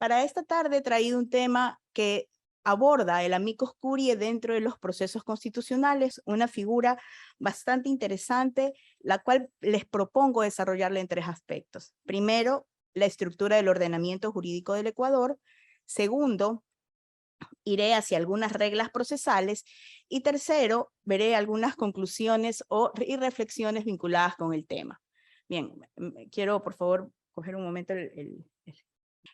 Para esta tarde he traído un tema que aborda el amicus curiae dentro de los procesos constitucionales, una figura bastante interesante, la cual les propongo desarrollarla en tres aspectos. Primero, la estructura del ordenamiento jurídico del Ecuador. Segundo, iré hacia algunas reglas procesales. Y tercero, veré algunas conclusiones y reflexiones vinculadas con el tema. Bien, quiero por favor coger un momento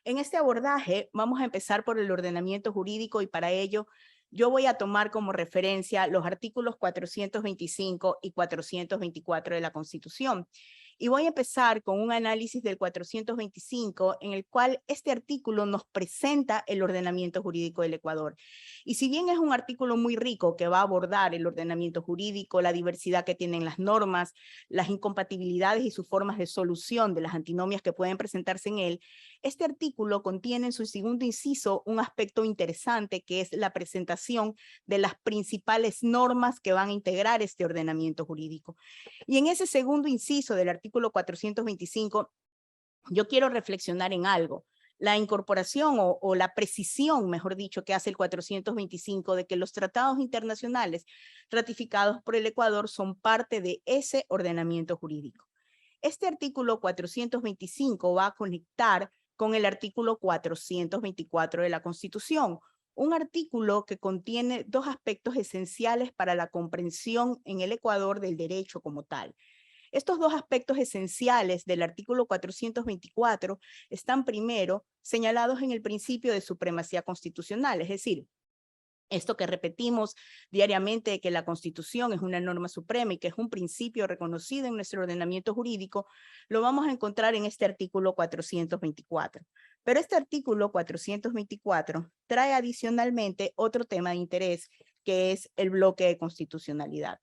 En este abordaje vamos a empezar por el ordenamiento jurídico y para ello yo voy a tomar como referencia los artículos 425 y 424 de la Constitución. Y voy a empezar con un análisis del 425 en el cual este artículo nos presenta el ordenamiento jurídico del Ecuador. Y si bien es un artículo muy rico que va a abordar el ordenamiento jurídico, la diversidad que tienen las normas, las incompatibilidades y sus formas de solución de las antinomias que pueden presentarse en él, este artículo contiene en su segundo inciso un aspecto interesante que es la presentación de las principales normas que van a integrar este ordenamiento jurídico. Y en ese segundo inciso del artículo 425, yo quiero reflexionar en algo. La incorporación o la precisión, mejor dicho, que hace el 425 de que los tratados internacionales ratificados por el Ecuador son parte de ese ordenamiento jurídico. Este artículo 425 va a conectar con el artículo 424 de la Constitución, un artículo que contiene dos aspectos esenciales para la comprensión en el Ecuador del derecho como tal. Estos dos aspectos esenciales del artículo 424 están primero señalados en el principio de supremacía constitucional, es decir, esto que repetimos diariamente de que la Constitución es una norma suprema y que es un principio reconocido en nuestro ordenamiento jurídico, lo vamos a encontrar en este artículo 424. Pero este artículo 424 trae adicionalmente otro tema de interés, que es el bloque de constitucionalidad.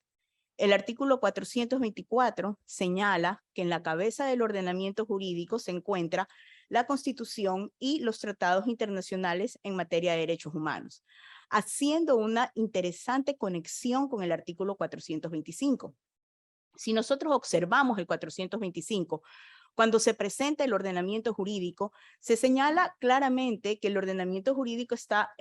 El artículo 424 señala que en la cabeza del ordenamiento jurídico se encuentra la Constitución y los tratados internacionales en materia de derechos humanos, haciendo una interesante conexión con el artículo 425. Si nosotros observamos el 425, cuando se presenta el ordenamiento jurídico, se señala claramente que el ordenamiento jurídico está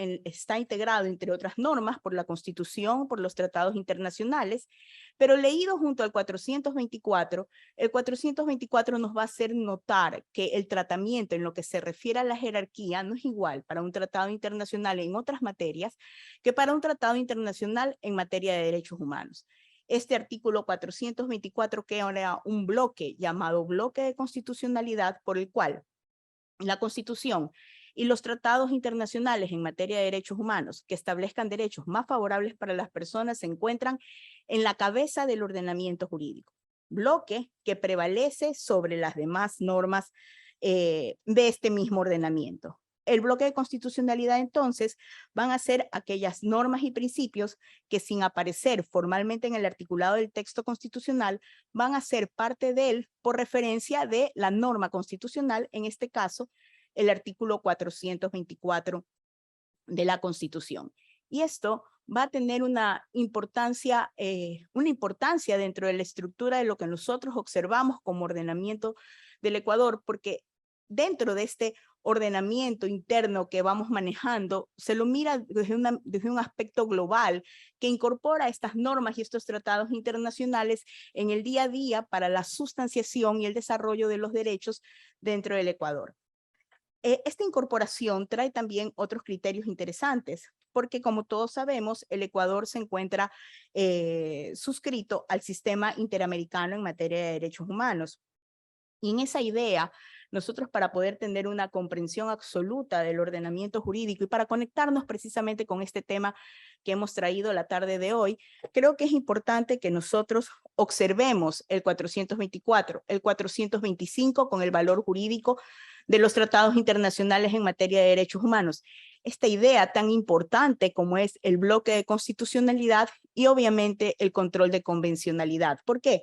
integrado, entre otras normas, por la Constitución, por los tratados internacionales, pero leído junto al 424, el 424 nos va a hacer notar que el tratamiento en lo que se refiere a la jerarquía no es igual para un tratado internacional en otras materias que para un tratado internacional en materia de derechos humanos. Este artículo 424 crea un bloque llamado bloque de constitucionalidad por el cual la Constitución y los tratados internacionales en materia de derechos humanos que establezcan derechos más favorables para las personas se encuentran en la cabeza del ordenamiento jurídico. Bloque que prevalece sobre las demás normas de este mismo ordenamiento. El bloque de constitucionalidad, entonces, van a ser aquellas normas y principios que, sin aparecer formalmente en el articulado del texto constitucional, van a ser parte de él por referencia de la norma constitucional, en este caso, el artículo 424 de la Constitución. Y esto va a tener una importancia dentro de la estructura de lo que nosotros observamos como ordenamiento del Ecuador, porque dentro de este ordenamiento interno que vamos manejando, se lo mira desde un aspecto global que incorpora estas normas y estos tratados internacionales en el día a día para la sustanciación y el desarrollo de los derechos dentro del Ecuador. Esta incorporación trae también otros criterios interesantes, porque como todos sabemos, el Ecuador se encuentra suscrito al sistema interamericano en materia de derechos humanos. Y en esa idea, nosotros para poder tener una comprensión absoluta del ordenamiento jurídico y para conectarnos precisamente con este tema que hemos traído la tarde de hoy, creo que es importante que nosotros observemos el 424, el 425 con el valor jurídico de los tratados internacionales en materia de derechos humanos. Esta idea tan importante como es el bloque de constitucionalidad y obviamente el control de convencionalidad. ¿Por qué?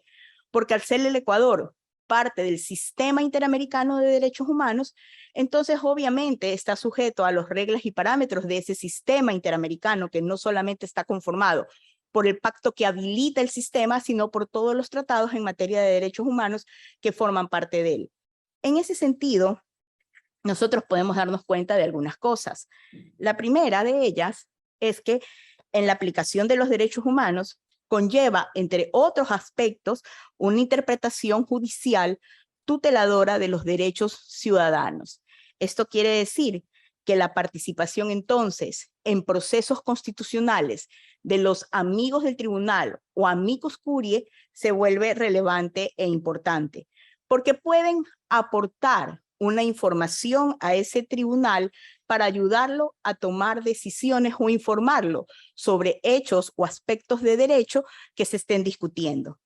Porque al ser el Ecuador parte del sistema interamericano de derechos humanos, entonces obviamente está sujeto a las reglas y parámetros de ese sistema interamericano que no solamente está conformado por el pacto que habilita el sistema, sino por todos los tratados en materia de derechos humanos que forman parte de él. En ese sentido, nosotros podemos darnos cuenta de algunas cosas. La primera de ellas es que en la aplicación de los derechos humanos conlleva, entre otros aspectos, una interpretación judicial tuteladora de los derechos ciudadanos. Esto quiere decir que la participación entonces en procesos constitucionales de los amigos del tribunal o amicus curiae se vuelve relevante e importante, porque pueden aportar una información a ese tribunal para ayudarlo a tomar decisiones o informarlo sobre hechos o aspectos de derecho que se estén discutiendo.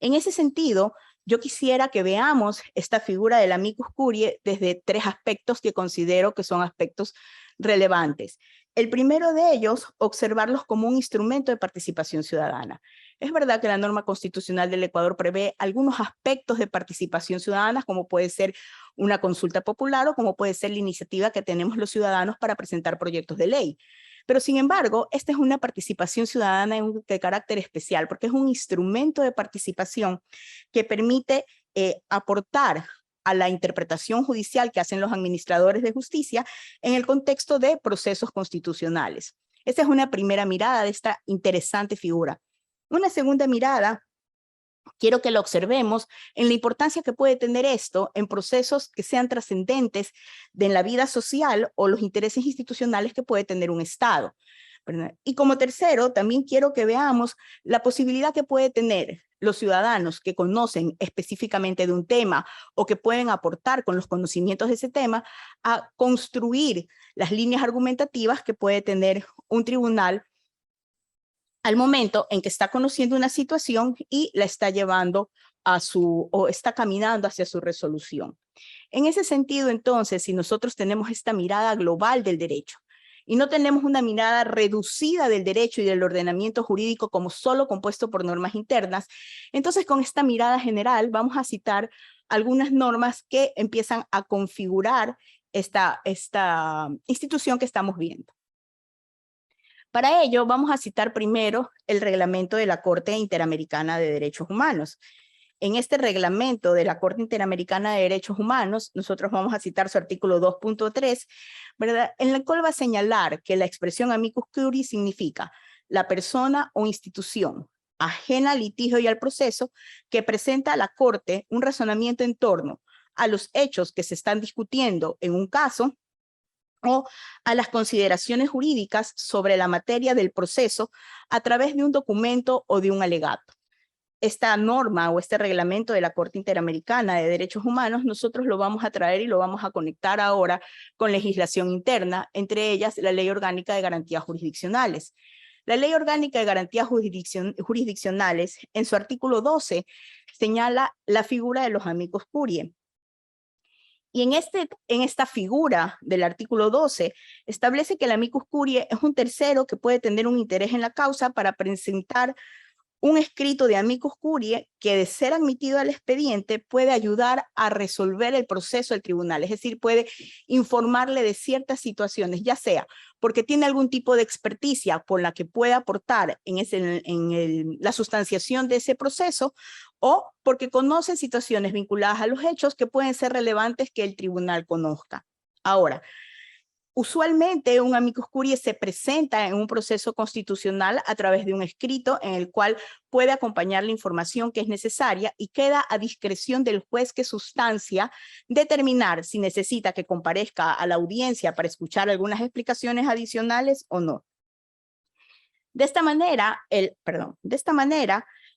En ese sentido, yo quisiera que veamos esta figura del amicus curiae desde tres aspectos que considero que son aspectos relevantes. El primero de ellos, observarlos como un instrumento de participación ciudadana. Es verdad que la norma constitucional del Ecuador prevé algunos aspectos de participación ciudadana, como puede ser una consulta popular o como puede ser la iniciativa que tenemos los ciudadanos para presentar proyectos de ley. Pero sin embargo, esta es una participación ciudadana de carácter especial, porque es un instrumento de participación que permite aportar a la interpretación judicial que hacen los administradores de justicia en el contexto de procesos constitucionales. Esa es una primera mirada de esta interesante figura. Una segunda mirada, quiero que lo observemos en la importancia que puede tener esto en procesos que sean trascendentes de la vida social o los intereses institucionales que puede tener un Estado. Y como tercero, también quiero que veamos la posibilidad que puede tener los ciudadanos que conocen específicamente de un tema o que pueden aportar con los conocimientos de ese tema a construir las líneas argumentativas que puede tener un tribunal al momento en que está conociendo una situación y la está llevando o está caminando hacia su resolución. En ese sentido, entonces, si nosotros tenemos esta mirada global del derecho y no tenemos una mirada reducida del derecho y del ordenamiento jurídico como solo compuesto por normas internas, entonces con esta mirada general vamos a citar algunas normas que empiezan a configurar esta institución que estamos viendo. Para ello, vamos a citar primero el reglamento de la Corte Interamericana de Derechos Humanos. En este reglamento de la Corte Interamericana de Derechos Humanos, nosotros vamos a citar su artículo 2.3, ¿verdad? En el cual va a señalar que la expresión amicus curiae significa la persona o institución ajena al litigio y al proceso que presenta a la Corte un razonamiento en torno a los hechos que se están discutiendo en un caso o a las consideraciones jurídicas sobre la materia del proceso a través de un documento o de un alegato. Esta norma o este reglamento de la Corte Interamericana de Derechos Humanos, nosotros lo vamos a traer y lo vamos a conectar ahora con legislación interna, entre ellas la Ley Orgánica de Garantías Jurisdiccionales. La Ley Orgánica de Garantías Jurisdiccionales, en su artículo 12, señala la figura de los amicus curiae. Y en esta figura del artículo 12, establece que el amicus curiae es un tercero que puede tener un interés en la causa para presentar un escrito de amicus curiae que, de ser admitido al expediente, puede ayudar a resolver el proceso del tribunal, es decir, puede informarle de ciertas situaciones, ya sea porque tiene algún tipo de experticia por la que pueda aportar en la sustanciación de ese proceso, o porque conoce situaciones vinculadas a los hechos que pueden ser relevantes que el tribunal conozca. Ahora, usualmente un amicus curiae se presenta en un proceso constitucional a través de un escrito en el cual puede acompañar la información que es necesaria y queda a discreción del juez que sustancia determinar si necesita que comparezca a la audiencia para escuchar algunas explicaciones adicionales o no. De esta manera,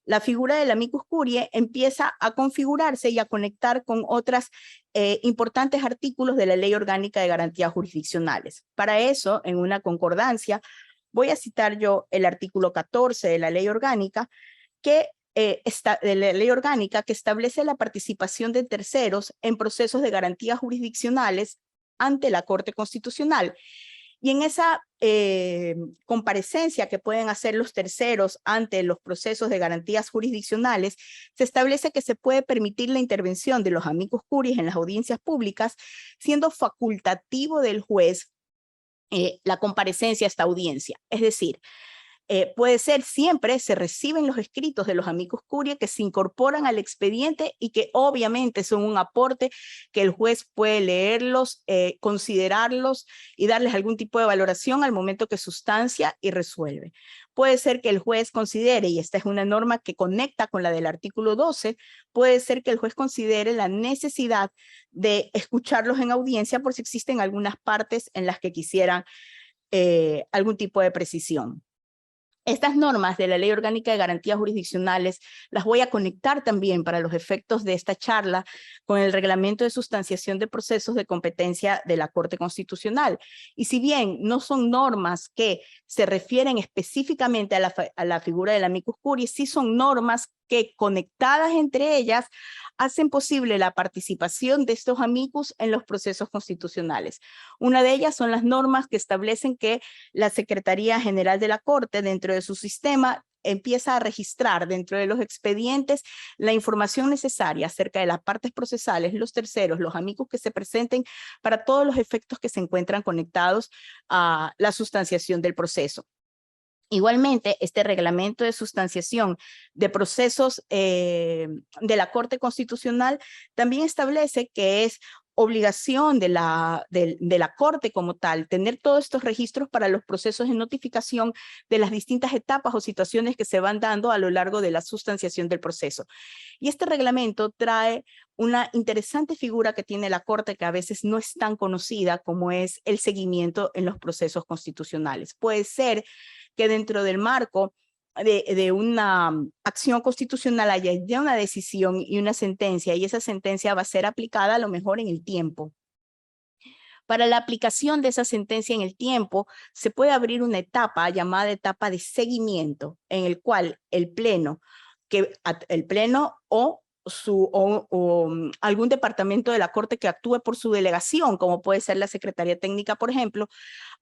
la figura del amicus curiae empieza a configurarse y a conectar con otros importantes artículos de la Ley Orgánica de Garantías Jurisdiccionales. Para eso, en una concordancia, voy a citar yo el artículo 14 de la Ley Orgánica que establece la participación de terceros en procesos de garantías jurisdiccionales ante la Corte Constitucional. Y en esa comparecencia que pueden hacer los terceros ante los procesos de garantías jurisdiccionales, se establece que se puede permitir la intervención de los amicus curiae en las audiencias públicas, siendo facultativo del juez la comparecencia a esta audiencia. Es decir, Puede ser siempre, se reciben los escritos de los amicus curiae que se incorporan al expediente y que obviamente son un aporte que el juez puede leerlos, considerarlos y darles algún tipo de valoración al momento que sustancia y resuelve. Puede ser que el juez considere, y esta es una norma que conecta con la del artículo 12, puede ser que el juez considere la necesidad de escucharlos en audiencia por si existen algunas partes en las que quisieran algún tipo de precisión. Estas normas de la Ley Orgánica de Garantías Jurisdiccionales las voy a conectar también para los efectos de esta charla con el Reglamento de Sustanciación de Procesos de Competencia de la Corte Constitucional. Y si bien no son normas que se refieren específicamente a la figura del amicus curiae, sí son normas que conectadas entre ellas hacen posible la participación de estos amicus en los procesos constitucionales. Una de ellas son las normas que establecen que la Secretaría General de la Corte, dentro de su sistema, empieza a registrar dentro de los expedientes la información necesaria acerca de las partes procesales, los terceros, los amicus que se presenten para todos los efectos que se encuentran conectados a la sustanciación del proceso. Igualmente, este reglamento de sustanciación de procesos de la Corte Constitucional también establece que es obligación de la Corte como tal tener todos estos registros para los procesos de notificación de las distintas etapas o situaciones que se van dando a lo largo de la sustanciación del proceso. Y este reglamento trae una interesante figura que tiene la Corte que a veces no es tan conocida, como es el seguimiento en los procesos constitucionales. Puede ser que dentro del marco de una acción constitucional haya ya una decisión y una sentencia, y esa sentencia va a ser aplicada a lo mejor en el tiempo. Para la aplicación de esa sentencia en el tiempo, se puede abrir una etapa llamada etapa de seguimiento, en el cual el Pleno o algún departamento de la Corte que actúe por su delegación, como puede ser la Secretaría Técnica, por ejemplo,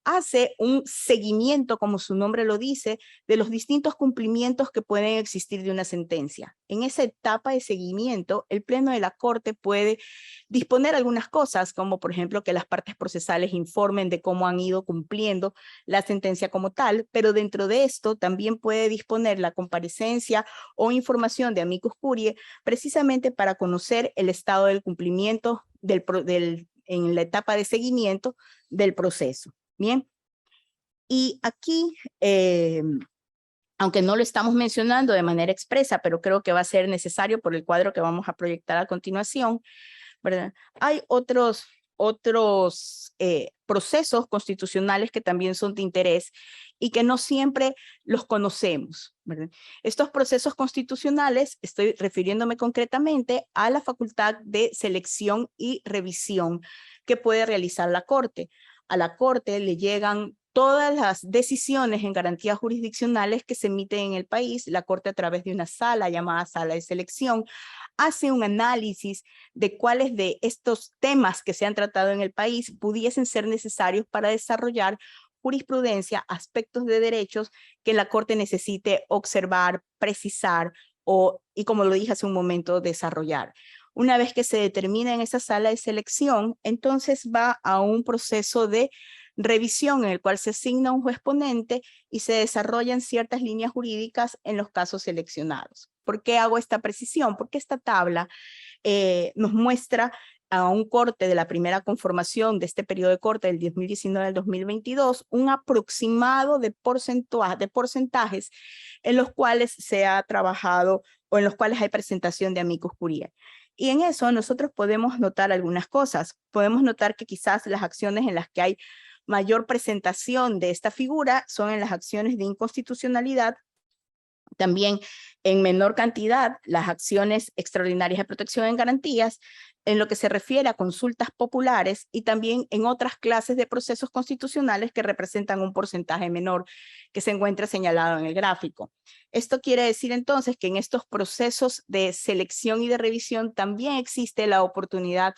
hace un seguimiento, como su nombre lo dice, de los distintos cumplimientos que pueden existir de una sentencia. En esa etapa de seguimiento, el Pleno de la Corte puede disponer algunas cosas, como por ejemplo que las partes procesales informen de cómo han ido cumpliendo la sentencia como tal, pero dentro de esto también puede disponer la comparecencia o información de amicus curiae, precisamente para conocer el estado del cumplimiento en la etapa de seguimiento del proceso. Bien, y aquí, aunque no lo estamos mencionando de manera expresa, pero creo que va a ser necesario por el cuadro que vamos a proyectar a continuación, ¿verdad? Hay otros procesos constitucionales que también son de interés y que no siempre los conocemos, ¿verdad? Estos procesos constitucionales, estoy refiriéndome concretamente a la facultad de selección y revisión que puede realizar la Corte. A la Corte le llegan todas las decisiones en garantías jurisdiccionales que se emiten en el país. La Corte, a través de una sala llamada sala de selección, hace un análisis de cuáles de estos temas que se han tratado en el país pudiesen ser necesarios para desarrollar jurisprudencia, aspectos de derechos que la Corte necesite observar, precisar y, como lo dije hace un momento, desarrollar. Una vez que se determina en esa sala de selección, entonces va a un proceso de revisión en el cual se asigna un juez ponente y se desarrollan ciertas líneas jurídicas en los casos seleccionados. ¿Por qué hago esta precisión? Porque esta tabla nos muestra a un corte de la primera conformación de este periodo de corte del 2019 al 2022, un aproximado de porcentajes en los cuales se ha trabajado o en los cuales hay presentación de amicus curiae. Y en eso nosotros podemos notar algunas cosas. Podemos notar que quizás las acciones en las que hay mayor presentación de esta figura son en las acciones de inconstitucionalidad, también en menor cantidad las acciones extraordinarias de protección en garantías, en lo que se refiere a consultas populares y también en otras clases de procesos constitucionales que representan un porcentaje menor que se encuentra señalado en el gráfico. Esto quiere decir entonces que en estos procesos de selección y de revisión también existe la oportunidad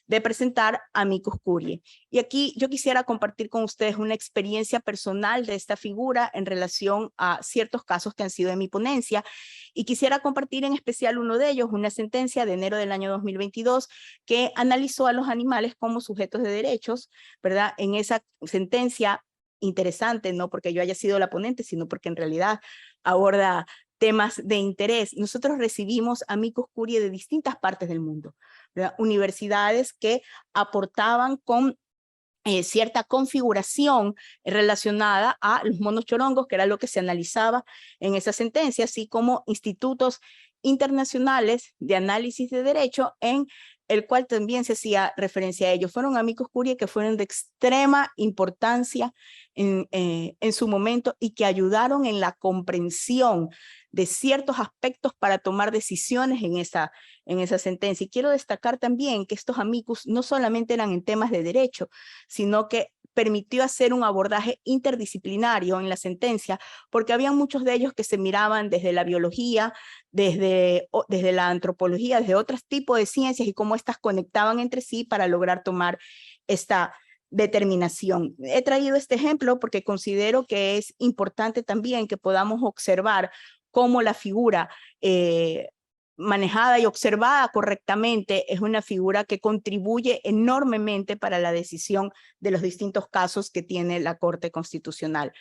de presentar amicus curiae. Y aquí yo quisiera compartir con ustedes una experiencia personal de esta figura en relación a ciertos casos que han sido de mi ponencia, y quisiera compartir en especial uno de ellos, una sentencia de enero del año 2022 que analizó a los animales como sujetos de derechos, ¿verdad? En esa sentencia interesante, no porque yo haya sido la ponente, sino porque en realidad aborda temas de interés. Nosotros recibimos amicus curiae de distintas partes del mundo, ¿verdad? Universidades que aportaban con cierta configuración relacionada a los monos chorongos, que era lo que se analizaba en esa sentencia, así como institutos internacionales de análisis de derecho en el cual también se hacía referencia a ellos. Fueron amicus curiae que fueron de extrema importancia en su momento y que ayudaron en la comprensión de ciertos aspectos para tomar decisiones en esa sentencia. Y quiero destacar también que estos amicus no solamente eran en temas de derecho, sino que permitió hacer un abordaje interdisciplinario en la sentencia, porque había muchos de ellos que se miraban desde la biología, desde la antropología, desde otros tipos de ciencias y cómo estas conectaban entre sí para lograr tomar esta determinación. He traído este ejemplo porque considero que es importante también que podamos observar cómo la figura manejada y observada correctamente es una figura que contribuye enormemente para la decisión de los distintos casos que tiene la Corte Constitucional.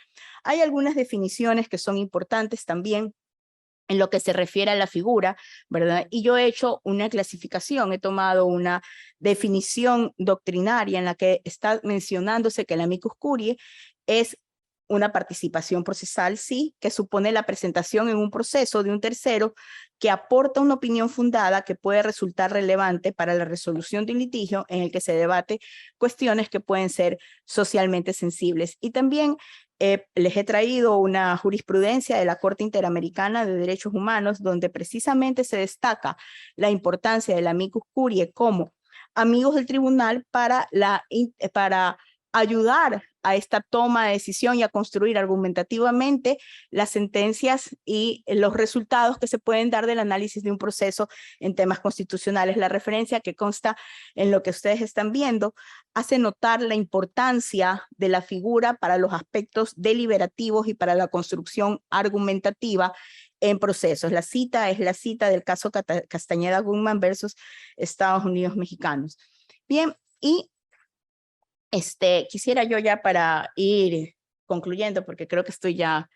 Hay algunas definiciones que son importantes también en lo que se refiere a la figura, ¿verdad? Y yo he hecho una clasificación, he tomado una definición doctrinaria en la que está mencionándose que el amicus curiae es una participación procesal, sí, que supone la presentación en un proceso de un tercero que aporta una opinión fundada que puede resultar relevante para la resolución de un litigio en el que se debate cuestiones que pueden ser socialmente sensibles. Y también les he traído una jurisprudencia de la Corte Interamericana de Derechos Humanos donde precisamente se destaca la importancia del amicus curiae como amigos del tribunal para ayudar a esta toma de decisión y a construir argumentativamente las sentencias y los resultados que se pueden dar del análisis de un proceso en temas constitucionales. La referencia que consta en lo que ustedes están viendo hace notar la importancia de la figura para los aspectos deliberativos y para la construcción argumentativa en procesos. La cita es la cita del caso Castañeda-Guzmán versus Estados Unidos mexicanos. Bien, y quisiera yo ya para ir concluyendo, porque creo que estoy ya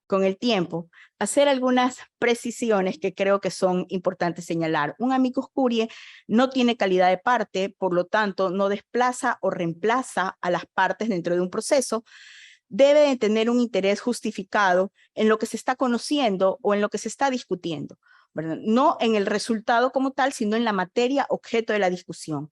con el tiempo, hacer algunas precisiones que creo que son importantes señalar. Un amicus curiae no tiene calidad de parte, por lo tanto, no desplaza o reemplaza a las partes dentro de un proceso. Debe de tener un interés justificado en lo que se está conociendo o en lo que se está discutiendo, ¿verdad? No en el resultado como tal, sino en la materia objeto de la discusión.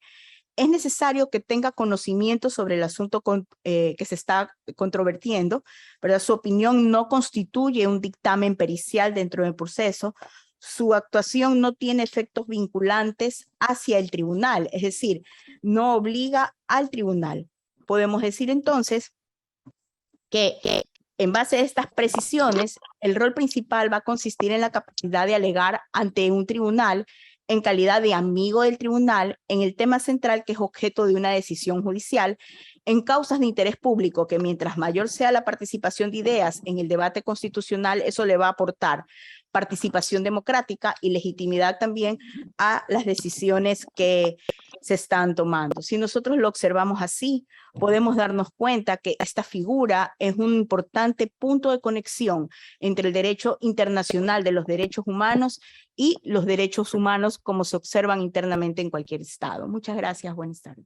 Es necesario que tenga conocimiento sobre el asunto que se está controvertiendo, ¿verdad? Su opinión no constituye un dictamen pericial dentro del proceso. Su actuación no tiene efectos vinculantes hacia el tribunal, es decir, no obliga al tribunal. Podemos decir entonces que en base a estas precisiones, el rol principal va a consistir en la capacidad de alegar ante un tribunal en calidad de amigo del tribunal en el tema central que es objeto de una decisión judicial en causas de interés público, que mientras mayor sea la participación de ideas en el debate constitucional, eso le va a aportar participación democrática y legitimidad también a las decisiones que se están tomando. Si nosotros lo observamos así, podemos darnos cuenta que esta figura es un importante punto de conexión entre el derecho internacional de los derechos humanos y los derechos humanos como se observan internamente en cualquier estado. Muchas gracias, buenas tardes.